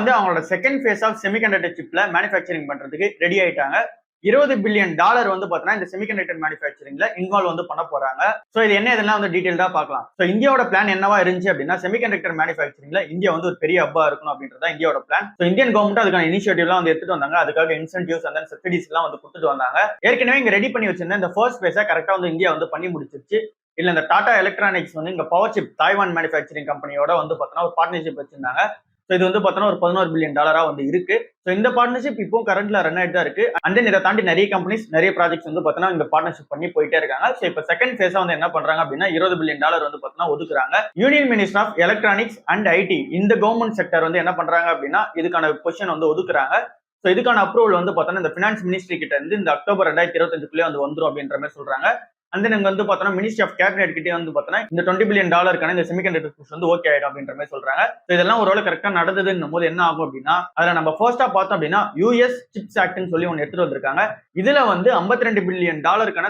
வந்து அவங்களோட second phase of semiconductor சிப்ல மேனுஃபேக்சரிங் பண்றதுக்கு ரெடி ஆயிட்டாங்க. $20 பில்லியன் வந்து பாத்தீங்கன்னா இந்த செமிகண்டக்டர் மேனுஃபேக்சரிங்ல இன்வால்வ் வந்து பண்ண போறாங்க. சோ இது என்ன இதெல்லாம் வந்து டீடைல்டா பார்க்கலாம். சோ இந்தியாவோட பிளான் என்னவா இருந்துச்சு அப்படின்னா செமிகண்டக்டர் மேனுஃபேக்சரிங்ல இந்தியா வந்து ஒரு பெரிய ஹப்பா இருக்கணும் அப்படின்றத இந்தியாவோட பிளான். சோ இந்தியன் கவர்மெண்ட் அதுக்கான இனிஷியேட்டிவ்லாம் வந்து எடுத்துட்டு வந்தாங்க. அதுக்காக இன்சென்டிவ்ஸ் அண்ட் சப்சிடிஸ் எல்லாம் வந்து கொடுத்துட்டு வந்தாங்க. ஏற்கனவே இங்க ரெடி பண்ணி வச்சிருந்த இந்த ஃபர்ஸ்ட் ஃபேஸை கரெக்டா வந்து இந்தியா வந்து பண்ணி முடிச்சிருச்சு. இல்ல இந்த டாடா எலக்ட்ரானிக்ஸ் வந்து இங்க பவர் சிப் தாய்வான் மேனுஃபேக்சரிங் கம்பெனியோட வந்து பாத்தீங்கன்னா ஒரு பார்ட்னர்ஷிப் வச்சிருந்தாங்க. இது வந்து பாத்தீங்கன்னா ஒரு $11 பில்லியன் வந்து இருக்கு. சோ இந்த பார்ட்னர்ஷிப் இப்போ கரண்ட்ல ரன் ஆயிட்டு தான் இருக்கு. அண்ட் தென் இதை தாண்டி நிறைய கம்பெனிஸ் நிறைய ப்ராஜெக்ட்ஸ் வந்து பாத்தீங்கன்னா இந்த பார்ட்னர்ஷிப் பண்ணி போயிட்டே இருக்காங்க. சோ இப்போ செகண்ட் ஃபேஸா வந்து என்ன பண்றாங்க அப்படின்னா $20 பில்லியன் வந்து பாத்தீங்கன்னா ஒதுக்குறாங்க. Union minister of electronics and IT இந்த கவர்மெண்ட் செக்டர் வந்து என்ன பண்றாங்க அப்படின்னா இதுக்கான பொசிஷன் வந்து ஒதுக்குறாங்க. சோ இதுக்கான அப்ரூவல் வந்து பாத்தீங்கன்னா இந்த பினான்ஸ் மினிஸ்ட்ரி கிட்ட இருந்து இந்த அக்டோபர் 2025 வந்து வந்துரும் அப்படின்ற மாதிரி சொல்றாங்க. அண்ட் தென் வந்து பார்த்தோம்னா மினிஸ்ட்ரி ஆஃப் கேபினெட் கிட்டே வந்து பார்த்தோன்னா இந்த $20 பில்லியன் இந்த செமிகண்டக்டர் புஷ் வந்து ஓகே ஆயிடும் அப்படின்ற மாதிரி சொல்றாங்க. இதெல்லாம் ஒரு கரெக்டா நடந்ததுன்னும் போது என்ன ஆகும் அப்படின்னா அதுல நம்ம ஃபர்ஸ்டா பார்த்தோம் அப்படின்னா யூஎஸ் சிப்ஸ் ஆக்ட்னு சொல்லி ஒன்று எடுத்துட்டு வந்திருக்காங்க. இதுல வந்து $52 பில்லியன்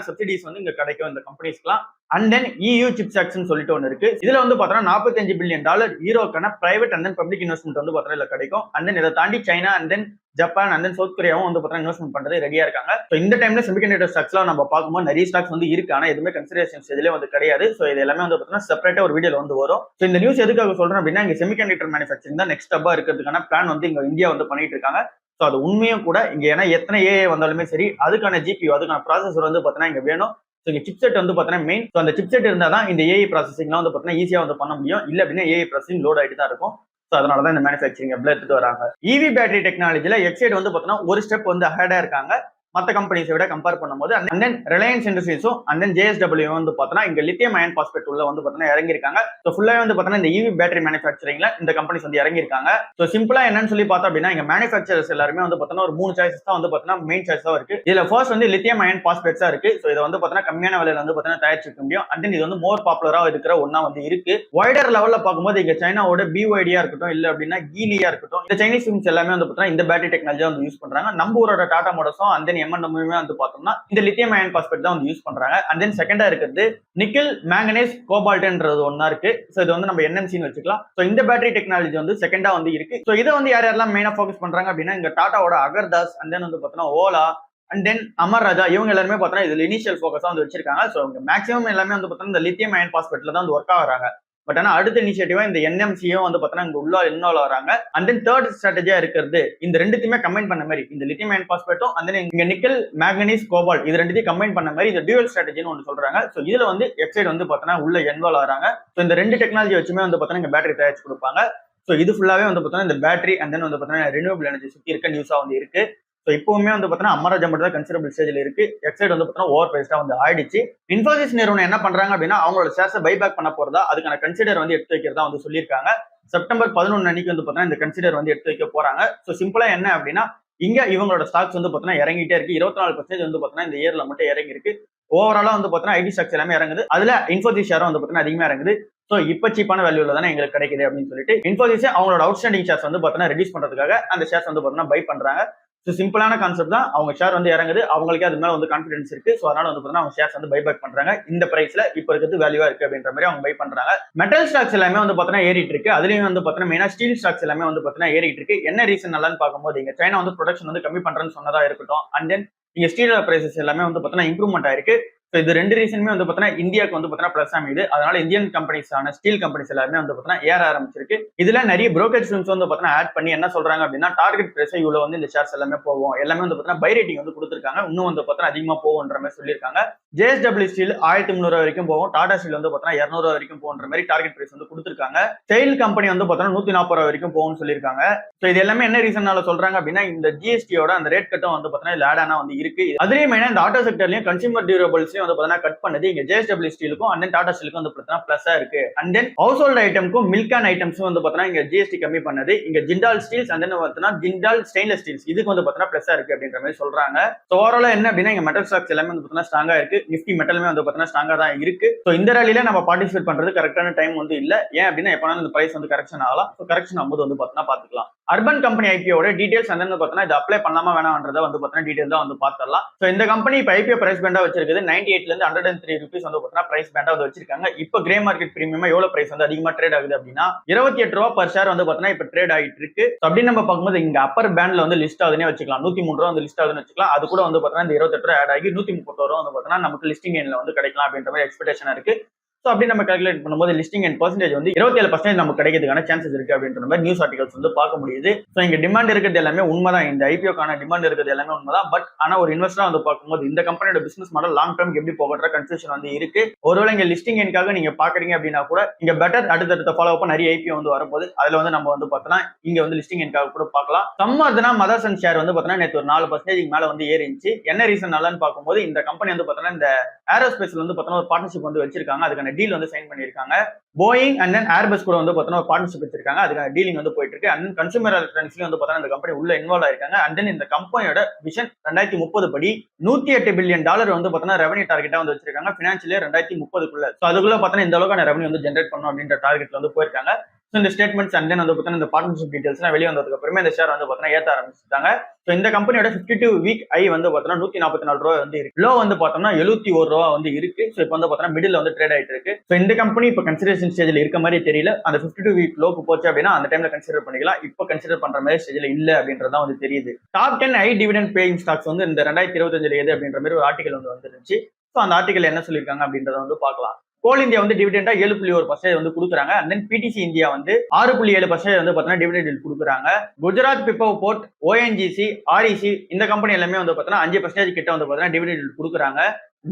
சப்சிடிஸ் வந்து இங்க கிடைக்கும் இந்த கம்பெனிஸ்க்குலாம். அண்ட் தென் EU சிப்ஸ் ஆக்ட்னு சொல்லிட்டு ஒன்று இருக்கு. இதுல வந்து பார்த்தோம்னா $45 பில்லியன் ஈரோக்கான private and then public investment வந்து பார்த்தோம்னா இதுல கிடைக்கும். அண்ட் தென் இதை தாண்டி China and then Japan and then South கொரியாவும் வந்து பார்த்தீங்கன்னா இன்வெஸ்ட்மெண்ட் பண்றது ரெடியா இருக்காங்க. ஸோ இந்த டைம்ல செமிகண்டக்டர் ஸ்டாக்ஸ்லாம் நம்ம பார்க்கும்போது நிறைய ஸ்டாக்ஸ் வந்து இருக்கு, ஆனா எதுவுமே கன்சிடரேஷன் ஸ்டேஜ்ல வந்து கிடையாது. ஸோ இது எல்லாமே வந்து பார்த்தீங்கன்னா செப்பரேட்டா ஒரு வீடியோல வந்து வரும். ஸோ இந்த நியூஸ் எதுக்காக சொல்றேன் அப்படின்னா இங்க செமிகண்டக்டர் மேனுஃபேக்சரிங் தான் நெக்ஸ்ட் ஹப்பா இருக்கிறதுக்கான பிளான் வந்து இங்க இந்தியா வந்து பண்ணிட்டு இருக்காங்க. ஸோ அது உண்மையும் கூட இங்க ஏன்னா எத்தனை ஏஐ வந்தாலுமே சரி அதுக்கான ஜிபியூ அதுக்கான ப்ராசஸர் வந்து பார்த்தீங்கன்னா இங்க வேணும். ஸோ இங்க சிப்செட் வந்து பார்த்தீங்கன்னா மெயின். ஸோ அந்த சிப்செட் இருந்தால் தான் இந்த ஏஐ ப்ராசஸிங்லாம் வந்து பார்த்தீங்கன்னா ஈஸியா வந்து பண்ண முடியும். இல்லை அப்படின்னா ஏஐ ப்ராசஸிங் லோட் ஆகிட்டு தான் இருக்கும். அதனாலதான் இந்த மேனுஃபேக்சரிங் எப்படி எடுத்துட்டு வராங்க. இவி பேட்டரி டெக்னாலஜில எக்ஸைட் வந்து பாத்தீங்கன்னா ஒரு ஸ்டெப் வந்து அஹெடா இருக்காங்க மற்ற கம்பெனிஸை விட கம்பேர் பண்ணும்போது. அண்ட் தென் ரிலையன்ஸ் இண்டஸ்ட்ரீஸும் அண்ட் தென் JSW வந்து பார்த்தோன்னா இங்க லித்தியம் அயன் பாஸ்பேட் உள்ள வந்து பார்த்தீங்கன்னா இறங்கிருக்காங்க. ஸோ ஃபுல்லாவே வந்து பார்த்தீங்கன்னா இந்த இவி பேட்டரி மேனுஃபேக்சரிங்ல இந்த கம்பெனிஸ் வந்து இறங்கிருக்காங்க. ஸோ சிம்பிளா என்னன்னு சொல்லி பார்த்தோம் அப்படின்னா இங்க மேனுஃபேக்சரர்ஸ் எல்லாருமே வந்து பார்த்தீங்கன்னா ஒரு 3 சாய்ஸஸ் தான் வந்து பார்த்தீங்கன்னா மெயின் சாய்ஸா இருக்கு. இதுல ஃபர்ஸ்ட் வந்து லித்தியம் அயன் பாஸ்பேட்ஸா இருக்கு. ஸோ இதை வந்து பார்த்தீங்கன்னா கம்மியான விலையில வந்து பார்த்தீங்கன்னா தயாரிச்சுக்க முடியும். அண்ட் தென் இது வந்து மோர் பாப்புலரா இருக்கிற ஒன்னா வந்து இருக்கு. வைடர் லெவல்ல பார்க்கும்போது இங்க சைனாவோட BYD இருக்கட்டும் இல்ல அப்படின்னா கீலியா இருக்கட்டும் இந்த சைனீஸ் ஃபிலிம்ஸ் எல்லாமே வந்து பார்த்தீங்கன்னா இந்த பேட்டரி டெக்னாலஜி வந்து யூஸ் பண்றாங்க. நம்ம ஊரோட டாடா மோட்டர்ஸும் அண்ட் தென் M&M வந்து பார்த்தோம்னா இந்த லித்தியம் அயன் பாஸ்பேட் தான் வந்து யூஸ் பண்றாங்க. அண்ட் தென் செகண்டா இருக்கிறது நிக்கல் மேங்கனீஸ் கோபால்ட்ன்றது ஒண்ணா இருக்கு. சோ இது வந்து நம்ம NMCன்னு வச்சுக்கலாம். சோ இந்த பேட்டரி டெக்னாலஜி வந்து செகண்டா வந்து இருக்கு. சோ இதை வந்து யாரெல்லாம் மெயினா ஃபோக்கஸ் பண்றாங்க அப்படின்னா இங்க டாடாவோட அகர்தாஸ் அண்ட் தென் வந்து பார்த்தோம்னா ஓலா அண்ட் தென் அமர் ராஜா இவங்க எல்லாருமே பார்த்தோம்னா இதுல இனிஷியல் ஃபோக்கஸா வந்து வச்சிருக்காங்க. சோ இங்க மேக்ஸிமம் எல்லாமே வந்து பார்த்தோம்னா இந்த லித்தியம் அயன் பாஸ்பேட்ல தான் வந்து ஒர்க் ஆகுறாங்க. பட் ஆனா அடுத்த இனிஷியேட்டிவா இந்த NMCயும் வந்து பார்த்தோன்னா இங்க உள்ள இன்வால்வ் ஆகிறாங்க. அண்ட் தென் தேர்ட் ஸ்ட்ராட்டஜியா இருக்கிறது இந்த ரெண்டுத்தையுமே கம்பைன் பண்ண மாதிரி இந்த லித்தியம் அயன் பாஸ்பேட்டும் அண்ட் தென் இங்க நிக்கல் மேங்கனீஸ் கோபால்ட் இது ரெண்டுத்தையும் கம்பைன் பண்ண மாதிரி இந்த டியூவல் ஸ்ட்ராட்டஜின்னு ஒன்று சொல்றாங்க. ஸோ இதுல வந்து எக்ஸைட் வந்து பார்த்தோன்னா உள்ள இன்வால்வ் ஆகிறாங்க. ஸோ இந்த ரெண்டு டெக்னாலஜி வச்சுமே வந்து பார்த்தோன்னா இங்க பேட்டரி தயாரிச்சு கொடுப்பாங்க. ஸோ இது ஃபுல்லாவே வந்து பார்த்தோன்னா இந்த பேட்டரி அண்ட் தென் வந்து பார்த்தோன்னா ரினியூவபிள் எனர்ஜி சுற்றி இருக்க நியூஸா வந்து இருக்கு. ஸோ இப்பவுமே வந்து பார்த்தீங்கன்னா அமராஜா மட்டும் தான் கன்சிடரபிள் ஸ்டேஜ்ல இருக்கு. எக்ஸைட் வந்து பார்த்தீங்கன்னா ஓவர் பிரைஸ்டா வந்து ஆயிடுச்சு. இன்ஃபோசிஸ் நிறுவனம் என்ன பண்றாங்க அப்படின்னா அவங்களோட ஷேர்ஸை பைபேக் பண்ண போறதா அதுக்கான கன்சிடர் வந்து எடுத்து வைக்கிறதா வந்து சொல்லியிருக்காங்க. செப்டம்பர் 11 அன்னைக்கு வந்து பார்த்தீங்கன்னா இந்த கன்சிடர் வந்து எடுத்து வைக்க போறாங்க. ஸோ சிம்பிளா என்ன அப்படின்னா இங்க இவங்களோட ஸ்டாக்ஸ் வந்து பார்த்தீங்கன்னா இறங்கிட்டே இருக்கு. 24% வந்து பார்த்தீங்கன்னா இந்த இயர்ல மட்டும் இறங்கி இருக்கு. ஓவராலா வந்து பார்த்தீங்கன்னா ஐடி ஸ்டாக்ஸ் எல்லாமே இறங்குது. அதுல இன்ஃபோசிஸ் ஷேரும் வந்து பார்த்தீங்கன்னா அதிகமா இறங்குது. ஸோ இப்போ சீப்பான வேல்யூல தானே எங்களுக்கு கிடைக்குது அப்படின்னு சொல்லிட்டு இன்ஃபோசிஸ் அவங்களோட அவுட்ஸ்டாண்டிங் ஷேர்ஸ் வந்து பார்த்தீங்கன்னா ரெடியூஸ் பண்றதுக்காக அந்த ஷேர்ஸ் வந்து பார்த்தீங்கன்னா பை பண்றாங்க. ஸோ சிம்பிளான கான்செப்ட் தான். அவங்க ஷேர் வந்து இறங்குது, அவங்களுக்கே அது மேல வந்து கான்ஃபிடன்ஸ் இருக்கு. ஸோ அதனால வந்து பார்த்தீங்கன்னா அவங்க ஷேர்ஸ் வந்து பைபேக் பண்றாங்க. இந்த பிரைஸ்ல இப்போ இருக்கிறது வேல்யூவா இருக்கு அப்படின்ற மாதிரி அவங்க பை பண்றாங்க. மெட்டல் ஸ்டாக்ஸ் எல்லாமே வந்து பார்த்தீங்கன்னா ஏறிட்டு இருக்கு. அதுலயும் வந்து பார்த்தீங்கன்னா மெயினா ஸ்டீல் ஸ்டாக்ஸ் எல்லாமே வந்து பார்த்தீங்கன்னா ஏறிட்டு இருக்கு. என்ன ரீசன் நல்லான்னு பார்க்கும்போது இங்க சைனா வந்து ப்ரொடக்ஷன் வந்து கம்மி பண்றேன்னு சொன்னதா இருக்கட்டும். அண்ட் தென் இங்க ஸ்டீல் பிரைசஸ் எல்லாமே வந்து பார்த்தீங்கன்னா இம்ப்ரூவ்மெண்ட் ஆயிருக்கு. ஸோ இது ரெண்டு ரீசனுமே வந்து பார்த்தீங்கன்னா இந்தியாவுக்கு வந்து பார்த்தீங்கன்னா பிளஸ் அமைது. அதனால இந்தியன் கம்பெனிஸான ஸ்டீல் கம்பெனிஸ் எல்லாமே வந்து பார்த்தீங்கன்னா ஏற ஆரம்பிச்சிருக்கு. இதுல நிறைய புரோக்கரேஜ் ஃபிர்ம்ஸ் வந்து பார்த்தீங்கன்னா ஆட் பண்ணி என்ன சொல்றாங்க அப்படின்னா டார்கெட் பிரைஸ் இவ்வளவு வந்து இந்த ஷேர்ஸ் எல்லாமே போகும் எல்லாமே வந்து பார்த்தீங்கன்னா பை ரேட்டிங் வந்து கொடுத்துருக்காங்க. இன்னும் வந்து பார்த்தீங்கன்னா அதிகமா போகுன்ற மாதிரி சொல்லியிருக்காங்க. JSW ஸ்டீல் 1300 வரைக்கும் போகும். டாடா ஸ்டீல் வந்து பார்த்தீங்கன்னா 200 வரைக்கும் போகுன்ற மாதிரி டார்கெட் பிரைஸ் வந்து கொடுத்துருக்காங்க. செயல் கம்பெனி வந்து பார்த்தீங்கன்னா 140 வரைக்கும் போகும்னு சொல்லியிருக்காங்க. ஸோ இது எல்லாமே என்ன ரீசனால சொல்றாங்க அப்படின்னா இந்த GSTயோட அந்த ரேட் கட்டும் வந்து பார்த்தீங்கன்னா இதுல ஆட் ஆனா வந்து இருக்கு. அதுலயும் மெயினா இந்த ஆட்டோ செக்டர்லயும் கன்சூமர் டியூரபிள்ஸ்லயும் வந்து பார்த்தீங்கன்னா கட் பண்ணது இங்க JSW ஸ்டீலுக்கும் அண்ட் தென் டாடா ஸ்டீலுக்கும் வந்து பார்த்தீங்கன்னா பிளஸ்ஸா இருக்கு. அண்ட் தென் ஹவுஸ் ஹோல்ட் ஐட்டம்க்கும் மில்க் அண்ட் ஐட்டம்ஸும் வந்து பார்த்தீங்கன்னா இங்க GST கம்மி பண்ணது இங்க ஜிண்டால் ஸ்டீல்ஸ் அண்ட் தென் பார்த்தீங்கன்னா ஜிண்டால் ஸ்டெயின்லெஸ் ஸ்டீல்ஸ் இதுக்கு வந்து பார்த்தீங்கன்னா பிளஸ்ஸா இருக்கு அப்படின்ற மாதிரி சொல்றாங்க. ஸோ ஓவராலா என்ன அப்படின்னா இங்க மெட்டல் ஸ்டாக்ஸ் எல்லாமே வந்து பார்த்தீங்கன்னா ஸ்ட்ராங்கா இருக்கு. நிஃப்டி மெட்டலுமே வந்து பார்த்தீங்கன்னா ஸ்ட்ராங்கா தான் இருக்கு. ஸோ இந்த ரேலியில நம்ம பார்ட்டிசிபேட் பண்றது கரெக்டான டைம் வந்து இல்ல. ஏன் அப்படின்னா எப்பனாலும் இந்த பிரைஸ் வந்து கரெக்ஷன் ஆகலாம். ஸோ கரெக்ஷன் ஆகும்போது வந்து பார்த்தீங்கன்னா பாத்துக்கலாம். அர்பன் கம்பெனி ஐபிஓட டீடைல்ஸ் வந்து பார்த்தீங்கன்னா இது அப்ளை பண்ணலாமா வேணாம்ன்றத வந்து பார்த்தீங்கன்னா டீடைல் தான் வந்து பார்த்துடலாம். ஸோ இந்த கம்பெனி இப்போ ஐபிஓ பிரைஸ் பேண்டா வச்சிருக்குது 98ல இருந்து 103 rupees வந்து பார்த்தீங்கன்னா பிரைஸ் பேண்டா வந்து வச்சிருக்காங்க. இப்போ கிரே மார்க்கெட் பிரீமியமா எவ்வளவு பிரைஸ் வந்து அதிகமா ட்ரேட் ஆகுது அப்படின்னா 28 ரூபா பர் ஷேர் வந்து பார்த்தீங்கன்னா இப்போ ட்ரேட் ஆகிட்டு இருக்கு. அப்படி நம்ம பார்க்கும்போது இங்க அப்பர் பேண்ட்ல வந்து லிஸ்ட் ஆகுதுன்னே வச்சுக்கலாம். 103 ரூபா வந்து லிஸ்ட் ஆகுதுன்னு வச்சுக்கலாம். அது கூட வந்து பார்த்தீங்கன்னா இந்த 28 ரூபா ஆட் ஆகி 131 ரூபா வந்து பார்த்தீங்கன்னா நமக்கு லிஸ்டிங் எண்ட்ல வந்து கிடைக்கலாம் அப்படின்ற மாதிரி எக்ஸ்பெக்டேஷன் இருக்கு. ஸோ அப்படி நம்ம கால்குலேட் பண்ணும்போது லிஸ்டிங் அண்ட் பர்சன்டேஜ் வந்து 27% நமக்கு கிடைக்கிறதுக்கான சான்சஸ் இருக்கு அப்படின்ற மாதிரி நியூஸ் ஆர்டிகல்ஸ் வந்து பார்க்க முடியுது. ஸோ இங்க டிமாண்ட் இருக்கிறது எல்லாமே உண்மைதான். இந்த ஐபிஓக்கான டிமாண்ட் இருக்கிறது எல்லாமே உண்மைதான். பட் ஆனா ஒரு இன்வெஸ்டரா வந்து பார்க்கும்போது இந்த கம்பெனியோட பிசினஸ் மாடல் லாங் டர்ம் எப்படி போகிற கன்ஃபியூஷன் வந்து இருக்கு. ஒருவேளை இங்க லிஸ்டிங் எண்ட்காக நீங்க பாக்குறீங்க அப்படின்னா கூட இங்க பெட்டர் அடுத்தடுத்த ஃபாலோ அப்ப நிறைய ஐபிஓ வந்து வரும்போது அதுல வந்து நம்ம வந்து பார்த்தோம்னா இங்க வந்து லிஸ்டிங் எண்ட்காக கூட பார்க்கலாம். சம்மர்துனா மதர்ஸ் அண்ட் ஷேர் வந்து பார்த்தோம்னா நேற்று ஒரு 4% மேல வந்து ஏறிச்சு. என்ன ரீசன் நல்லான்னு பார்க்கும்போது இந்த கம்பெனி வந்து பார்த்தோம்னா இந்த ஏரோஸ்பேஸ்ல வந்து பார்த்தோம்னா ஒரு பார்ட்னர்ஷிப் வந்து வச்சிருக்காங்க. அதுக்கான டீல் வந்து சைன் பண்ணிருக்காங்க. போயிங் அண்ட் தென் ஏர்பஸ் கூட வந்து பார்த்தோம்னா ஒரு பார்ட்னர்ஷிப் வச்சிருக்காங்க. அதுக்கான டீலிங் வந்து போயிட்டு இருக்கு. அண்ட் கன்சூமர் எலக்ட்ரானிக்ஸ்லயும் வந்து பார்த்தோம்னா இந்த கம்பெனி உள்ள இன்வால்வ் ஆயிருக்காங்க. அண்ட் தென் இந்த கம்பெனியோட விஷன் 2030 படி $108 பில்லியன் வந்து பார்த்தோம்னா ரெவன்யூ டார்கெட்டா வந்து வச்சிருக்காங்க. பினான்சியல் 2030க்குள்ள. ஸோ அதுக்குள்ள பார்த்தோம்னா இந்த அளவுக்கான ரெவன்யூ வந்து ஜென்ரேட் பண்ணணும் அப்படின்ற டார்கெட்ல வந்து போயிருக்காங்க. ஸோ இந்த ஸ்டேட்மெண்ட்ஸ் அண்ட் தென் வந்து பார்த்தோம்னா இந்த பார்ட்னர்ஷிப் டீடைல்ஸ்லாம் வெளியே வந்ததுக்கு அப்புறமே இந்த ஷேர் வந்து பார்த்தோம்னா ஏற்ற ஆரம்பிச்சிட்டாங்க. ஸோ இந்த கம்பெனியோட 52 வீக் ஐ வந்து பார்த்தோம்னா 144 ரூபா வந்து இருக்கு. லோ வந்து பார்த்தோம்னா 71 ரூபா வந்து இருக்கு. ஸோ இப்போ வந்து பார்த்தோம்னா மிடில் வந்து ட்ரேட் ஆயிட்டு இருக்கு. ஸோ இந்த கம்பெனி இப்போ கன்சிடரேஷன் ஸ்டேஜ்ல இருக்க மாதிரி தெரியல. அந்த 52 வீக் லோக்கு போச்சு அப்படின்னா அந்த டைம்ல கன்சிடர் பண்ணிக்கலாம். இப்போ கன்சிடர் பண்ற மாதிரி ஸ்டேஜ்ல இல்ல அப்படின்றதான் வந்து தெரியுது. Top 10 high dividend paying stocks வந்து இந்த 2025 எது அப்படின்ற மாதிரி ஒரு ஆர்டிகல் வந்து வந்துருந்துச்சு. ஸோ அந்த ஆர்டிகல் என்ன சொல்லியிருக்காங்க அப்படின்றத வந்து பார்க்கலாம். கோல் இந்தியா வந்து டிவிடெண்டா 7.1% வந்து கொடுக்குறாங்க. அண்ட் தென் பிடிசி இந்தியா வந்து 6.7% வந்து பார்த்தீங்கன்னா டிவிடெண்ட் கொடுக்குறாங்க. Gujarat Pipavav port, ONGC, REC இந்த கம்பெனி எல்லாமே வந்து பார்த்தீங்கன்னா 5% கிட்ட வந்து பார்த்தீங்கன்னா டிவிடெண்ட் கொடுக்குறாங்க.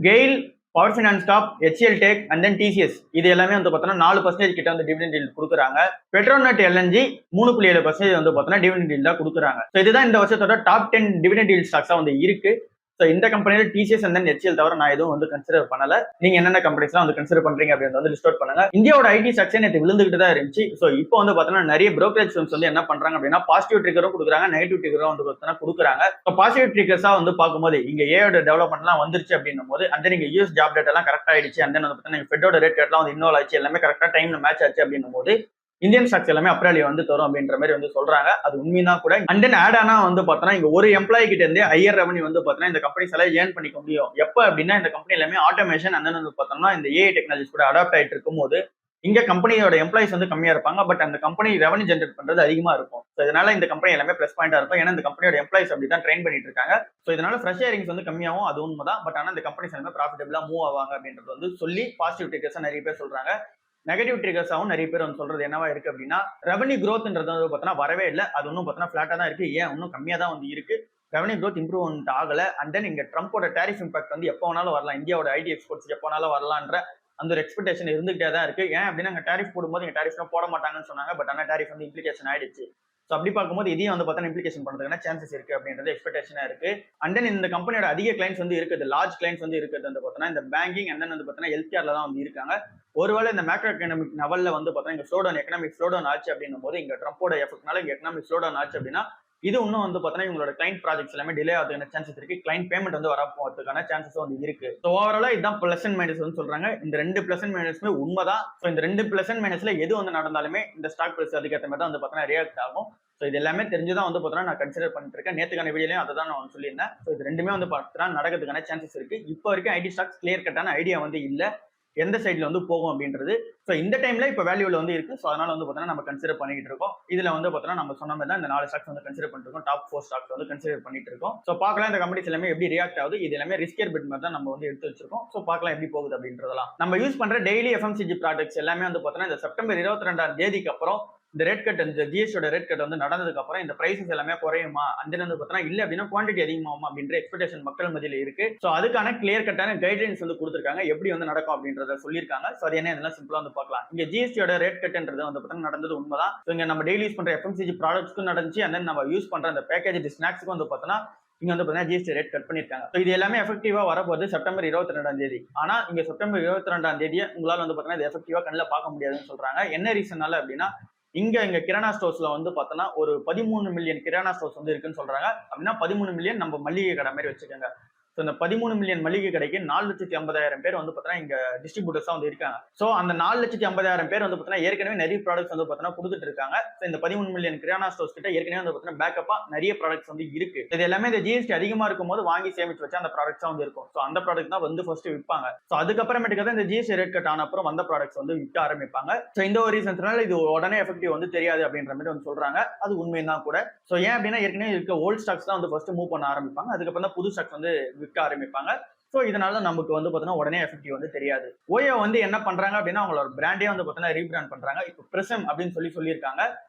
GAIL, power finance corp, HCL tech and then TCS இது எல்லாமே வந்து பார்த்தீங்கன்னா 4% கிட்ட வந்து டிவிடெண்ட் கொடுக்குறாங்க. பெட்ரோநெட் LNG 3.7% வந்து பார்த்தீங்கன்னா டிவிடெண்ட் தான் கொடுக்குறாங்க. ஸோ இதுதான் இந்த வருஷத்தோட டாப் 10 டிவிடெண்ட் ஸ்டாக்ஸா வந்து இருக்கு. ஸோ இந்த கம்பெனியில TCS அண்ட் தென் HCL தவிர நான் எதுவும் வந்து கன்சிடர் பண்ணல. நீங்க என்னென்ன கம்பெனிஸ்லாம் வந்து கன்சிடர் பண்றீங்க அப்படின்னு வந்து லிஸ்ட் அவுட் பண்ணுங்க. இந்தியாவோட ஐடி செக்ஷன் நேற்று விழுந்துகிட்டு தான் இருந்துச்சு. ஸோ இப்போ வந்து பார்த்தீங்கன்னா நிறைய brokerage firms வந்து என்ன பண்றாங்க அப்படின்னா பாசிட்டிவ் ட்ரிகரும் கொடுக்குறாங்க, நெகட்டிவ் ட்ரிகரும் வந்து பார்த்தீங்கன்னா கொடுக்குறாங்க. ஸோ பாசிட்டிவ் ட்ரிகர்ஸா வந்து பார்க்கும்போது இங்க ஏயோட டெவலப்மெண்ட்லாம் வந்துருச்சு அப்படின்னும் போது அந்த நீங்க யூஎஸ் ஜாப் டேட் எல்லாம் கரெக்ட் ஆயிடுச்சு. அந்த வந்து பார்த்தீங்கன்னா ஃபெட்டோட ரேட் கட்லாம் வந்து இன்வால்வ் ஆச்சு, எல்லாமே கரெக்டா டைம்ல மேட்ச் ஆச்சு அப்படின்னும் போது இந்தியன் ஸ்டாக்ஸ் எல்லாமே அப்ராலி வந்து தரும் அப்படின்ற மாதிரி வந்து சொல்றாங்க. அது உண்மைதான் கூட. அண்ட் தென் ஆட் ஆனா வந்து பார்த்தோன்னா இங்க ஒரு எம்ப்ளாயி கிட்ட இருந்தே ஹையர் ரெவன்யூ வந்து பார்த்தோன்னா இந்த கம்பெனிஸ் எல்லாம் ஏர்ன் பண்ணிக்க முடியும். எப்போ அப்படின்னா இந்த கம்பெனி எல்லாமே ஆட்டோமேஷன் அண்ட் தென் வந்து பார்த்தோம்னா இந்த ஏஐ டெக்னாலஜிஸ் கூட அடாப்ட் ஆயிட்டு இருக்கும் போது இங்க கம்பெனியோட எம்ப்ளாயிஸ் வந்து கம்மியா இருப்பாங்க. பட் அந்த கம்பெனி ரெவன்யூ ஜென்ரேட் பண்றது அதிகமா இருக்கும். ஸோ இதனால இந்த கம்பெனி எல்லாமே பிளஸ் பாயிண்டா இருக்கும். ஏன்னா இந்த கம்பெனியோட எம்ப்ளாயிஸ் அப்படி தான் ட்ரெயின் பண்ணிட்டு இருக்காங்க. ஸோ இதனால ஃப்ரெஷ் ஹியரிங்ஸ் வந்து கம்மியாகும், அது உண்மைதான். பட் ஆனால் இந்த கம்பெனிஸ் எல்லாமே ப்ராஃபிட்டபிளா மூவ் ஆவாங்க அப்படின்றது வந்து சொல்லி பாசிட்டிவ் டேக்கர்ஸா நிறைய பேர் சொல்றாங்க. நெகட்டிவ் ட்ரிகர்ஸாகவும் நிறைய பேர் வந்து சொல்றது என்னவா இருக்கு அப்படின்னா ரெவன்யூ க்ரோத்ன்றது வந்து பார்த்தோன்னா வரவே இல்லை. அது இன்னும் பார்த்தோன்னா ஃபிளாட்டா தான் இருக்கு. ஏன் இன்னும் கம்மியா தான் வந்து இருக்கு. ரெவன்யூ க்ரோத் இம்ப்ரூவ்மெண்ட் ஆகல. அண்ட் தென் இங்க ட்ரம்போட டேரிஃப் இம்பாக்ட் வந்து எப்போ வேணாலும் வரலாம். இந்தியாவோட ஐடி எக்ஸ்போர்ட்ஸ் எப்போ வேணாலும் வரலான்ற அந்த ஒரு எக்ஸ்பெக்டேஷன் இருந்துகிட்டே தான் இருக்கு. ஏன் அப்படின்னா அங்கே டேரிஃப் போடும்போது இங்கே டேரிஃப்லாம் போட மாட்டாங்கன்னு சொன்னாங்க. பட் ஆனால் டேரிஃப் வந்து இம்ப்ளிகேஷன் ஆயிடுச்சு. ஸோ அப்படி பார்க்கும்போது இதையும் வந்து பார்த்தா இம்ப்ளிகேஷன் பண்ணுறதுக்கான சான்சஸ் இருக்கு அப்படின்றது எக்ஸ்பெக்டேஷனா இருக்கு. அண்ட் தென் இந்த கம்பெனியோட அதிக கிளைண்ட்ஸ் வந்து இருக்குது, லார்ஜ் கிளைண்ட்ஸ் வந்து இருக்குது வந்து பார்த்தோன்னா இந்த பேங்கிங் அண்ட் தென் வந்து பார்த்தோன்னா ஹெல்த் கேர்ல தான் வந்து இருக்காங்க. ஒருவேளை இந்த மேக்ரோ எக்கனாமிக் லெவல்ல வந்து பார்த்தோன்னா இங்க ஸ்லோடவுன் எக்கனாமிக் ஸ்லோடவுன் ஆச்சு அப்படின்னும் போது இங்க ட்ரம்போட எஃபெக்ட்னால இங்க எக்கனாமிக் ஸ்லோடவுன் ஆச்சு அப்படின்னா இது இன்னும் வந்து பார்த்தோன்னா இவங்களோட கிளைண்ட் ப்ராஜெக்ட்ஸ் எல்லாமே டிலே ஆகிறதுக்கான சான்சஸ் இருக்கு. கிளைண்ட் பேமெண்ட் வந்து வர போகிறதுக்கான சான்சஸ் வந்து இருக்கு. ஸோ ஓவராலா இதுதான் பிளஸ் அண்ட் மைனஸ் வந்து சொல்றாங்க. இந்த ரெண்டு பிளஸ் அண்ட் மைனஸ்மே உண்மைதான். ஸோ இந்த ரெண்டு பிளஸ் அண்ட் மைனஸ்ல எது வந்து நடந்தாலுமே இந்த ஸ்டாக் பிரைஸ் அதுக்கேற்ற மாதிரி தான் வந்து பார்த்தோன்னா ரியாக்ட் ஆகும். ஸோ இது எல்லாமே தெரிஞ்சுதான் வந்து பார்த்தோன்னா நான் கன்சிடர் பண்ணிட்டு இருக்கேன். நேற்றுக்கான வீடியோலையும் அதை தான் நான் சொல்லியிருந்தேன். ஸோ இது ரெண்டுமே வந்து பார்த்தோன்னா நடக்கிறதுக்கான சான்சஸ் இருக்கு. இப்போ வரைக்கும் ஐடி ஸ்டாக்ஸ் கிளியர் கட்டான ஐடியா வந்து இல்லை எந்த சைட்ல வந்து போகும் அப்படின்றது. ஸோ இந்த டைம்ல இப்போ வேல்யூல வந்து இருக்கு. ஸோ அதனால வந்து பார்த்தோன்னா நம்ம கன்சிடர் பண்ணிட்டு இருக்கோம். இதுல வந்து பார்த்தோன்னா நம்ம சொன்ன மாதிரி தான் இந்த 4 ஸ்டாக்ஸ் வந்து கன்சிடர் பண்ணிட்டு இருக்கோம். டாப் 4 ஸ்டாக்ஸ் வந்து கன்சிடர் பண்ணிட்டு இருக்கோம். ஸோ பார்க்கலாம் இந்த கம்பெனிஸ் எல்லாமே எப்படி ரியாக்ட் ஆகுது. இது எல்லாமே ரிஸ்கியர் பிட் மாதிரி தான் நம்ம வந்து எடுத்து வச்சிருக்கோம். ஸோ பார்க்கலாம் எப்படி போகுது அப்படின்றதெல்லாம். நம்ம யூஸ் பண்ற டெய்லி FMCG ப்ராடக்ட்ஸ் எல்லாமே வந்து பார்த்தோன்னா இந்த செப்டம்பர் 22ஆம் தேதிக்கு அப்புறம் இந்த ரேட் கட் இந்த ஜிஎஸ்டியோட ரேட் கட் வந்து நடந்ததுக்கு அப்புறம் இந்த பிரைசஸ் எல்லாமே குறையுமா அந்த வந்து பார்த்தோன்னா இல்லை அப்படின்னா குவான்டிட்டி அதிகமாகுமா அப்படின்ற எக்ஸ்பெக்டேஷன் மக்கள் மத்தியில் இருக்கு. ஸோ அதுக்கான கிளியர் கட்டான கைட்லைன்ஸ் வந்து கொடுத்துருக்காங்க, எப்படி வந்து நடக்கும் அப்படின்றத சொல்லியிருக்காங்க. ஸோ அது என்ன இதெல்லாம் சிம்பிளா வந்து பார்க்கலாம். இங்க ஜிஎஸ்டியோட ரேட் கட்ன்றது வந்து பார்த்தோன்னா நடந்தது உண்மைதான். ஸோ இங்க நம்ம டெய்லி யூஸ் பண்ற FMCG ப்ராடக்ட்ஸ்க்கும் நடந்துச்சு. அண்ட் தென் நம்ம யூஸ் பண்ற அந்த பேக்கேஜ் ஸ்நாக்ஸ்க்கும் வந்து பார்த்தோன்னா இங்க வந்து பார்த்தீங்கன்னா ஜிஎஸ்டி ரேட் கட் பண்ணிருக்காங்க. ஸோ இது எல்லாமே எஃபெக்டிவா வரப்போகுது செப்டம்பர் 22ஆம் தேதி. ஆனா இங்க செப்டம்பர் 22ஆம் தேதியை உங்களால் வந்து பார்த்தீங்கன்னா இது எஃபெக்டிவா கண்ணில் பார்க்க முடியாதுன்னு சொல்றாங்க. என்ன ரீசனால அப்படின்னா இங்க கிரானா ஸ்டோர்ஸ்ல வந்து பார்த்தோன்னா ஒரு 13 மில்லியன் கிரானா ஸ்டோர்ஸ் வந்து இருக்குன்னு சொல்றாங்க. அப்படின்னா 13 மில்லியன் நம்ம மளிகை கடை மாதிரி வச்சுக்கோங்க. இந்த 13 மில்லியன் மளிகை கடைக்கு 4,50,000 பேர் வந்து பார்த்தீங்கன்னா இங்க டிஸ்ட்ரிபியூட்டர்ஸா வந்து இருக்காங்க. ஸோ அந்த 4,50,000 பேர் வந்து பார்த்தீங்கன்னா ஏற்கனவே நிறைய ப்ராடக்ட்ஸ் வந்து பார்த்தீங்கன்னா கொடுத்துட்டு இருக்காங்க. இந்த 13 மில்லியன் கிரானா ஸ்டோர்ஸ் கிட்ட ஏற்கனவே வந்து பார்த்தீங்கன்னா பேக்கப்பா நிறைய ப்ராடக்ட்ஸ் வந்து இருக்கு. இது எல்லாமே இந்த ஜிஎஸ்டி அதிகமா இருக்கும் போது வாங்கி சேமிச்சு வச்சா அந்த ப்ராடக்ட்ஸ் வந்து இருக்கும். ஸோ அந்த ப்ராடக்ட் தான் வந்து ஃபர்ஸ்ட் விற்பாங்க. ஸோ அதுக்கப்புறமேட்டுக்கு தான் இந்த ஜிஎஸ்டி ரேட் கட் ஆன அப்புறம் வந்த ப்ராடக்ட்ஸ் வந்து விற்க ஆரம்பிப்பாங்க. ஸோ இந்த ஒரு ரீசன்ஸ்னால இது உடனே எஃபெக்டிவ் வந்து தெரியாது அப்படின்ற மாதிரி வந்து சொல்றாங்க. அது உண்மைதான் கூட. ஸோ ஏன் அப்படின்னா ஏற்கனவே இருக்க ஓல்ட் ஸ்டாக்ஸ் தான் வந்து ஃபர்ஸ்ட் மூவ் பண்ண ஆரம்பிப்பாங்க. அதுக்கப்புறம் தான் புது ஸ்டாக்ஸ் வந்து விற்க ஆரம்பிப்பாங்க. ஸோ இதனால நமக்கு வந்து பார்த்தீங்கன்னா உடனே எஃபெக்டிவ் வந்து தெரியாது. ஓயோ வந்து என்ன பண்றாங்க அப்படின்னா அவங்களோட பிராண்டே வந்து பார்த்தீங்கன்னா ரீபிராண்ட் பண்றாங்க. இப்போ பிரிசம் அப்படின்னு சொல்லியிருக்காங்க.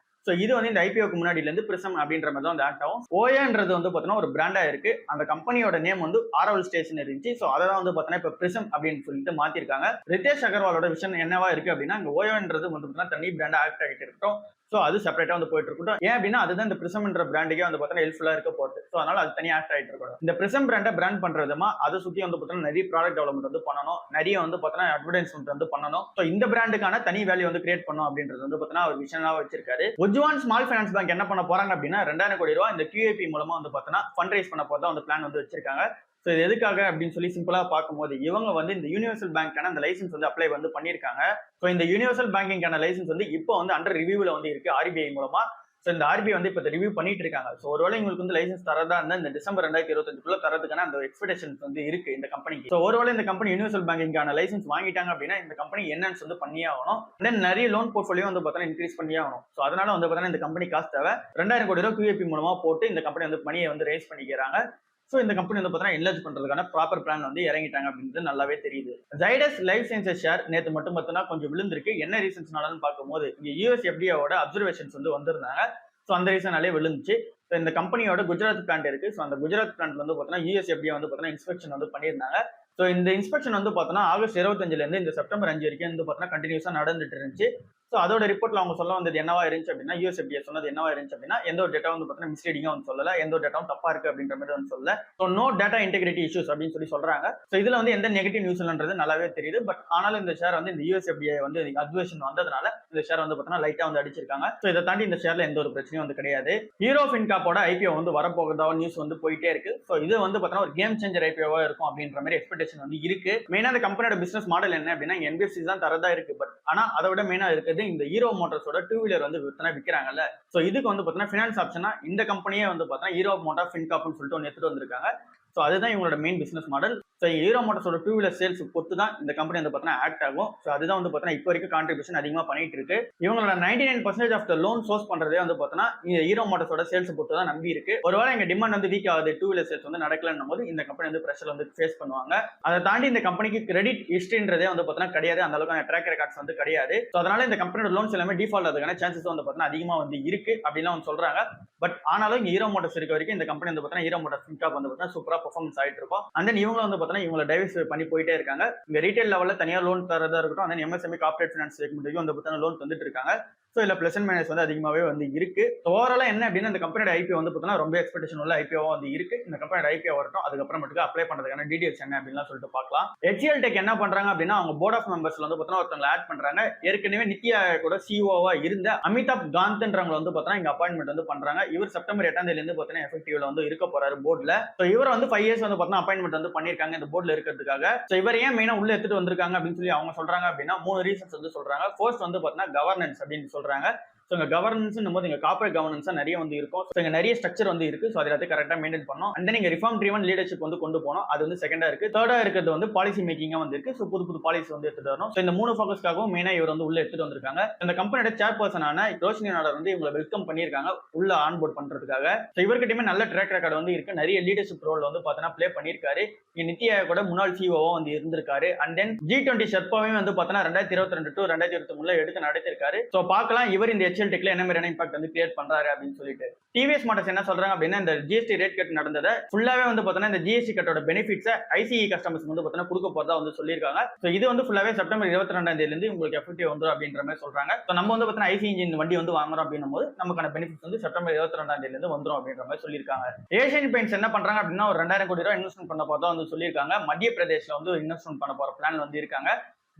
ஸோ இது வந்து இந்த ஐபிஓக்கு முன்னாடில இருந்து பிரிசம் அப்படின்ற மாதிரி தான் வந்து ஆக்ட் ஆகும். ஓயோன்றது வந்து பார்த்தீங்கன்னா ஒரு பிராண்டா இருக்கு. அந்த கம்பெனியோட நேம் வந்து ஆரவல் ஸ்டேஷன் இருந்துச்சு. ஸோ அதை தான் வந்து பார்த்தீங்கன்னா இப்போ பிரிசம் அப்படின்னு சொல்லிட்டு மாத்திருக்காங்க. ரிதேஷ் அகர்வாலோட விஷயம் என்னவா இருக்கு அப்படின்னா இங்க ஓயோன்றது வந்து பார்த்தீங்கன்னா தனி பிராண்டா ஆக்ட் ஆகிட்டு இருக்கட்டும். ஸோ அது செப்பரேட்டா வந்து போயிட்டு இருக்கட்டும். ஏன் அப்படின்னா அதுதான் இந்த பிரிசம்ன்ற பிராண்டுக்கே வந்து பார்த்தீங்கன்னா ஹெல்ப்ஃபுல்லா இருக்க போகுது. ஸோ அதனால அது தனியாக ஆக்ட் ஆகிட்டு இருக்கணும். இந்த பிரிசம் பிராண்டை பிராண்ட் பண்றதுமா அதை சுற்றி வந்து பார்த்தீங்கன்னா நிறைய ப்ராடக்ட் டெவலப்மெண்ட் வந்து பண்ணணும். நிறைய வந்து பார்த்தீங்கன்னா அட்வர்டைஸ்மெண்ட் வந்து பண்ணணும். ஸோ இந்த பிராண்டுக்கான தனி வேல்யூ வந்து கிரியேட் பண்ணணும் அப்படின்றது வந்து பார்த்தீங்கன்னா ஒரு விஷயமா வச்சிருக்காரு. உஜ்வான் ஸ்மால் ஃபைனான்ஸ் பேங்க் என்ன பண்ண போறாங்க அப்படின்னா 2,000 கோடி ரூபாய் இந்த QAP மூலமா வந்து பார்த்தீங்கன்னா ஃபண்ட் ரைஸ் பண்ண போறதா வந்து பிளான் வந்து வச்சிருக்காங்க. ஸோ இது எதுக்காக அப்படின்னு சொல்லி சிம்பிளா பார்க்கும்போது இவங்க வந்து இந்த யூனிவர்சல் பேங்க்கான அந்த லைசன்ஸ் வந்து அப்ளை வந்து பண்ணியிருக்காங்க. ஸோ இந்த யூனிவர்சல் பேங்கிங்கான லைசன்ஸ் வந்து இப்போ வந்து அண்டர் ரிவியூல வந்து இருக்கு RBI மூலமா. ஸோ இந்த RBI வந்து இப்போ ரிவ்யூ பண்ணிட்டு இருக்காங்க. ஸோ ஒருவேளை உங்களுக்கு வந்து லைசன்ஸ் தரதா இருந்தா இந்த டிசம்பர் 2025 தரதுக்கான அந்த எக்ஸ்பெக்டேஷன்ஸ் வந்து இருக்கு இந்த கம்பெனிக்கு. ஸோ ஒருவேளை இந்த கம்பெனி யூனிவர்சல் பேங்கிங்கான லைசன்ஸ் வாங்கிட்டாங்க அப்படின்னா இந்த கம்பெனி என்னன்னு வந்து பண்ணியே ஆகணும். தென் நிறைய லோன் போர்ட்ஃபோலியோ வந்து பார்த்தீங்கன்னா இன்க்ரீஸ் பண்ணியே ஆகணும். ஸோ அதனால வந்து பார்த்தீங்கன்னா இந்த கம்பெனி காசு தேவை 2,000 கோடி ரூபாய் QAP மூலமா போட்டு இந்த கம்பெனி வந்து மணியை வந்து ரேஸ் பண்ணிக்கிறாங்க. ஸோ இந்த கம்பெனி வந்து பார்த்தீங்கன்னா என்லார்ஜ் பண்றதுக்கான ப்ராப்பர் பிளான் வந்து இறங்கிட்டாங்க அப்படின்றது நல்லாவே தெரியுது. ஜைடஸ் லைஃப் சயின்சஸ் ஷேர் நேற்று மட்டும் பார்த்தீங்கன்னா கொஞ்சம் விழுந்திருக்கு. என்ன ரீசன்ஸ்னாலன்னு பார்க்கும்போது இங்க US FDAவோட அப்சர்வேஷன்ஸ் வந்து வந்திருந்தாங்க. ஸோ அந்த ரீசனாலே விழுந்துச்சு. இந்த கம்பெனியோட குஜராத் பிளான்ட் இருக்கு. ஸோ அந்த குஜராத் பிளான்ட் வந்து பார்த்தீங்கன்னா US FDA வந்து பார்த்தீங்கன்னா இன்ஸ்பெக்ஷன் வந்து பண்ணியிருந்தாங்க. ஸோ இந்த இன்ஸ்பெக்ஷன் வந்து பார்த்தோன்னா ஆகஸ்ட் 25 இருந்து இந்த செப்டம்பர் 5 வரைக்கும் வந்து பார்த்தீங்கன்னா கண்டினியூஸா நடந்துட்டு இருந்துச்சு. ஸோ அதோட ரிப்போர்ட்ல அவங்க சொல்ல வந்தது என்னவா இருந்துச்சு அப்படின்னா US FDA சொன்னது என்னவா இருந்துச்சு அப்படின்னா எந்த ஒரு டேட்டா வந்து பார்த்தீங்கன்னா மிஸ்லீடிங்கா வந்து சொல்லல, எந்த ஒரு டேட்டாவும் தப்பா இருக்கு அப்படின்ற மாதிரி வந்து சொல்லல. So no data integrity issues அப்படின்னு சொல்லி சொல்றாங்க. ஸோ இதுல வந்து எந்த நெகட்டிவ் நியூஸ்ன்றது நல்லாவே தெரியுது. பட் ஆனாலும் இந்த ஷேர் வந்து இந்த US FDA வந்து அட்வைஷன் வந்ததுனால இந்த ஷேர் வந்து பார்த்தீங்கன்னா லைட்டா வந்து அடிச்சிருக்காங்க. ஸோ இதை தாண்டி இந்த ஷேர்ல எந்த ஒரு பிரச்சனையும் வந்து கிடையாது. ஹீரோ ஃபின்காப்போட IPO வந்து வரப்போகுதா நியூஸ் வந்து போயிட்டே இருக்கு. ஸோ இது வந்து பார்த்தீங்கன்னா ஒரு கேம் சேஞ்சர் IPO-வா இருக்கும் அப்படின்ற மாதிரி எக்ஸ்பெக்டேஷன் வந்து இருக்கு. மெயினா இந்த கம்பெனியோட பிசினஸ் மாடல் என்ன அப்படின்னா NBFC தான் தரதா இருக்கு. பட் ஆனா அதை விட மெயினா இருக்கிறது இந்த ஹீரோ மோட்டார்ஸோட 2 வீலர் வந்து விற்கிறாங்கல்ல. சோ இதுக்கு வந்து பாத்தீங்கன்னா ஃபினான்ஸ் ஆப்ஷனா இந்த கம்பெனியே வந்து பாத்தீங்கன்னா ஹீரோ மோட்டார் ஃபின்காப்னு சொல்லிட்டு ஒன்று எடுத்துட்டு வந்திருக்காங்க. ஸோ அதுதான் இவங்களோட main business model. So Hero மோட்டார்ஸோட 2 வீலர் சேல்ஸ் பொறுத்து தான் இந்த கம்பெனி வந்து பார்த்தீங்கன்னா ஆக்ட் ஆகும். ஸோ அதுதான் வந்து பார்த்தீங்கன்னா இப்போ வரைக்கும் கான்ட்ரிபியூஷன் அதிகமாக பண்ணிட்டு இருக்கு. இவங்களோட 99% ஆஃப் த லோன் சோர்ஸ் பண்றதே வந்து பார்த்தீங்கன்னா இந்த ஹீரோ மோட்டார்ஸோட சேல்ஸ் பொறுத்து தான் நம்பி இருக்கு. ஒருவேளை எங்க டிமாண்ட் வந்து வீக் ஆகுது, 2 வீலர் சேல்ஸ் வந்து நடக்கலன்னும் போது இந்த கம்பெனி வந்து பிரஷர் வந்து ஃபேஸ் பண்ணுவாங்க. அதை தாண்டி இந்த கம்பெனிக்கு கிரெடிட் ஹிஸ்டரின்றதே வந்து பார்த்தீங்கன்னா கிடையாது, அந்த அளவுக்கு ட்ராக் ரெக்கார்ட்ஸ் வந்து கிடையாது. ஸோ அதனால இந்த கம்பெனியோட லோன்ஸ் எல்லாமே டிஃபால்ட் ஆகிறதுக்கான சான்சஸ் வந்து பார்த்தீங்கன்னா அதிகமாக வந்து இருக்கு அப்படின்னு வந்து சொல்றாங்க. பட் ஆனாலும் இங்க ஹீரோ மோட்டார்ஸ் இருக்க வரைக்கும் இந்த கம்பெனி வந்து பார்த்தீங்கன்னா ஹீரோ மோட்டார்ஸ் ஃபின்காப் வந்து பார்த்தீங்கன்னா சூப்பரா பெர்ஃபார்மன்ஸ் ஆயிட்டு இருக்கும். அண்ட் தென் இவங்க வந்து பார்த்தீங்கன்னா இவங்களை டைவர்சிஃபை பண்ணி போயிட்டே இருக்காங்க. இங்க ரீட்டைல் லெவலில் தனியாக லோன் தரதா இருக்கட்டும், அந்த MSME கார்பரேட் ஃபினான்ஸ் செக்மெண்ட்டுக்கு வந்து பார்த்தீங்கன்னா லோன் தந்துட்டு இருக்காங்க. ஸோ இல்லை பிளஸ் அண்ட் மைனஸ் வந்து அதிகமாகவே வந்து இருக்கு. ஓவராலா என்ன அப்படின்னா இந்த கம்பெனியோட IPO வந்து பார்த்தீங்கன்னா ரொம்ப எக்ஸ்பெக்டேஷன் உள்ள IPO வந்து இருக்கு. இந்த கம்பெனியோட IPO வரட்டும், அதுக்கப்புறமேட்டுக்கு அப்ளை பண்றதுக்கான டீடைல்ஸ் என்ன அப்படின்னு சொல்லிட்டு பார்க்கலாம். HCL Tech என்ன பண்றாங்க அப்படின்னா அவங்க போர்ட் ஆஃப் மெம்பர்ஸ்ல வந்து பார்த்தீங்கன்னா ஒருத்தவங்க ஆட் பண்றாங்க. ஏற்கனவே நித்தி ஆயோட CEO-வா இருந்த அமிதாப் காந்த்ன்றவங்க வந்து பார்த்தீங்கன்னா இங்க அப்பாயின்மெண்ட் வந்து பண்றாங்க. இவர் செப்டம்பர் 8 இருந்து பார்த்தீங்கன்னா எஃபெக்டிவ்ல வந்து இருக்க போறாரு போர்ட்ல. ஸோ இவர் வந்து 5 இயர்ஸ் வந்து பார்த்தீங்கன்னா அப்பாயின்மெண்ட் வந்து பண்ணிருக்காங்க இந்த போர்ட்ல இருக்கிறதுக்காக. ஸோ இவர் ஏன் மெயினா உள்ள எடுத்துட்டு வந்திருக்காங்க அப்படின்னு சொல்லி அவங்க சொல்றாங்க அப்படின்னா 3 ரீசன்ஸ் வந்து சொல்றாங்க. ஃபர்ஸ்ட் வந்து பார்த்தீங்கன்னா கவர்னன்ஸ் அப்படின்னு சொல்றாங்க. ஸோ இங்க கவர்னன்ஸ் போது இங்க கார்பரேட் கவர்னன்ஸா நிறைய வந்து இருக்கும். ஸோ இங்க நிறைய ஸ்ட்ரக்சர் வந்து இருக்கு. ஸோ அதை கரெக்டா மெயின்டைன் பண்ணணும். அண்ட் நீங்க ரிஃபார்ம் ட்ரிவன் லீடர்ஷிப் வந்து கொண்டு போனோம். அது வந்து செகண்டா இருக்கு. தேர்டா இருக்கிறது வந்து பாலிசி மேக்கிங்கா வந்து இருக்கு. ஸோ புது பாலிசி வந்து எடுத்துட்டு வரணும். ஸோ இந்த 3 ஃபோக்கஸ்க்காகவும் மெயினா இவர் வந்து உள்ள எடுத்துட்டு வந்திருக்காங்க. இந்த கம்பெனியோட சேர்பர்சனான ரோஷினி நாடர் வந்து இவங்களை வெல்கம் பண்ணியிருக்காங்க உள்ள ஆன்போர்ட் பண்றதுக்காக. ஸோ இவர்கிட்டயுமே நல்ல ட்ராக் ரெக்கார்டு வந்து இருக்கு. நிறைய லீடர்ஷிப் ரோல் வந்து பார்த்தீங்கன்னா ப்ளே பண்ணியிருக்காரு. இங்க நித்தி ஆயோட முன்னாள் CEO வந்து இருந்திருக்காரு. அண்ட் தென் G20 ஷெர்பாவையும் வந்து பார்த்தீங்கன்னா 2022 to 2023 எடுத்து நடத்திருக்காரு. ஸோ பார்க்கலாம் இவர் இந்த HCL Techல என்ன மாதிரியான இம்பாக்ட் வந்து கிரியேட் பண்றாரு அப்படின்னு சொல்லிட்டு. TVS மோட்டார்ஸ் என்ன சொல்றாங்க அப்படின்னா இந்த GST ரேட் கட் நடந்ததை ஃபுல்லாவே வந்து பார்த்தீங்கன்னா இந்த GST கட்டோட பெனிஃபிட்ஸை ICE கஸ்டமர்ஸ் வந்து பார்த்தீங்கன்னா கொடுக்க போறதா வந்து சொல்லியிருக்காங்க. ஸோ இது வந்து ஃபுல்லாவே செப்டம்பர் 22 இருந்து உங்களுக்கு எஃபெக்டிவ் வந்துடும் அப்படின்ற மாதிரி சொல்றாங்க. ஸோ நம்ம வந்து பார்த்தீங்கன்னா ICE இன்ஜின் வண்டி வந்து வாங்குறோம் அப்படின்னும் போது நமக்கான பெனிஃபிட்ஸ் வந்து செப்டம்பர் 22 இருந்து வந்துடும் அப்படின்ற மாதிரி சொல்லியிருக்காங்க. ஏஷியன் பெயிண்ட்ஸ் என்ன பண்றாங்க அப்படின்னா ஒரு 2,000 கோடி ரூபாய் இன்வெஸ்ட்மெண்ட் பண்ண போறதா வந்து சொல்லியிருக்காங்க. மத்திய பிரதேஷ்ல வந்து இன்வெஸ்ட்மெண்ட் பண்ண போற பிளான் வந்து இருக்காங்க.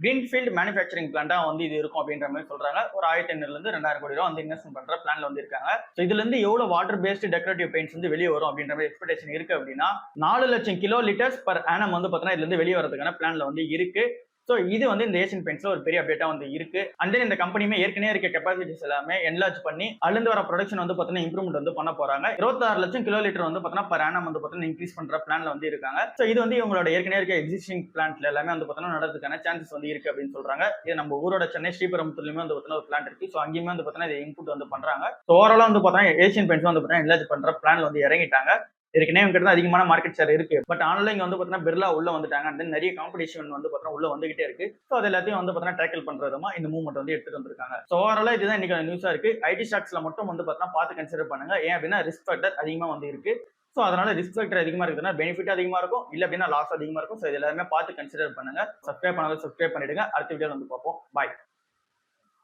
கிரீன்ஃபீல்ட் மேனுஃபேக்சரிங் பிளான்டா வந்து இது இருக்கும் அப்படின்ற மாதிரி சொல்றாங்க. ஒரு 1500 இருந்து 2000 கோடி ரூபாய் வந்து இன்வெஸ்ட்மெண்ட் பண்ற பிளான்ல வந்து இருக்காங்க. ஸோ இதுல இருந்து எவ்வளவு வாட்டர் பேஸ்டு டெக்கரேட்டிவ் பெயிண்ட்ஸ் வந்து வெளியே வரும் அப்படின்ற மாதிரி எக்ஸ்பெக்டேஷன் இருக்கு அப்படின்னா 4 லட்சம் கிலோ லிட்டர்ஸ் பர் ஆனம் வந்து பார்த்தீங்கன்னா இதுல இருந்து வெளியே வரதுக்கான பிளான்ல வந்து இருக்கு. ஸோ இது வந்து இந்த ஏசியன் பெயிண்ட்ஸ்ல ஒரு பெரிய அப்டேட்டா வந்து இருக்கு. அண்ட் தென் இந்த கம்பெனியுமே ஏற்கனவே இருக்க கெப்பாசிட்டிஸ் எல்லாமே என்லார்ஜ் பண்ணி அதுல வர ப்ரொடக்ஷன் வந்து பார்த்தீங்கன்னா இம்ப்ரூவ்மெண்ட் வந்து பண்ண போறாங்க. 26 லட்சம் கிலோ லிட்டர் வந்து பார்த்தீங்கன்னா பர் ஆனம் வந்து பார்த்தீங்கன்னா இன்க்ரீஸ் பண்ற பிளான்ல வந்து இருக்காங்க. ஸோ இது வந்து இவங்களோட ஏற்கனவே இருக்க எக்ஸிஸ்டிங் பிளான்ட்ல எல்லாமே வந்து பார்த்தீங்கன்னா நடக்கிறதுக்கான சான்சஸ் வந்து இருக்கு அப்படின்னு சொல்றாங்க. இது நம்ம ஊரோட சென்னை ஸ்ரீபெரும்புத்தூர்லயுமே வந்து பார்த்தீங்கன்னா ஒரு பிளான்ட் இருக்கு. ஸோ அங்கேயுமே வந்து பார்த்தீங்கன்னா இதை இன்புட் வந்து பண்றாங்க. ஸோ ஓவராலா வந்து பார்த்தீங்கன்னா ஏசியன் பெயிண்ட்ஸ் வந்து பார்த்தீங்கன்னா என்லார்ஜ் பண்ற பிளான்ல வந்து இறங்கிட்டாங்க. ஏற்கனவே இவங்க அதிகமான மார்க்கெட் ஷேர் இருக்கு. பட் ஆன்லைன் இங்க வந்து பார்த்தீங்கன்னா பிர்லா உள்ள வந்துட்டாங்க. அண்ட் தென் நிறைய காம்படிஷன் வந்து பார்த்தீங்கன்னா உள்ள வந்துகிட்டே இருக்கு. ஸோ அது எல்லாத்தையும் வந்து பார்த்தீங்கன்னா டேக்கிள் பண்றதுமா இந்த மூவ்மெண்ட் வந்து எடுத்துட்டு வந்திருக்காங்க. ஸோ ஓவராலா இதுதான் இன்னைக்கு நியூஸா இருக்கு. ஐடி ஸ்டாக்ஸ்ல மட்டும் வந்து பார்த்தீங்கன்னா பார்த்து கன்சிடர் பண்ணுங்க. ஏன் அப்படின்னா ரிஸ்க் ஃபேக்டர் அதிகமா வந்து இருக்கு. ஸோ அதனால ரிஸ்க் ஃபேக்டர் அதிகமா இருக்குதுன்னா பெனிஃபிட் அதிகமா இருக்கும், இல்ல அப்படின்னா லாஸ் அதிகமா இருக்கும். ஸோ இது எல்லாமே பார்த்து கன்சிடர் பண்ணுங்க. சப்ஸ்கிரைப் பண்ணாலும் சப்ஸ்கிரைப் பண்ணிடுங்க. அடுத்த வீடியோல வந்து பார்ப்போம். பாய்.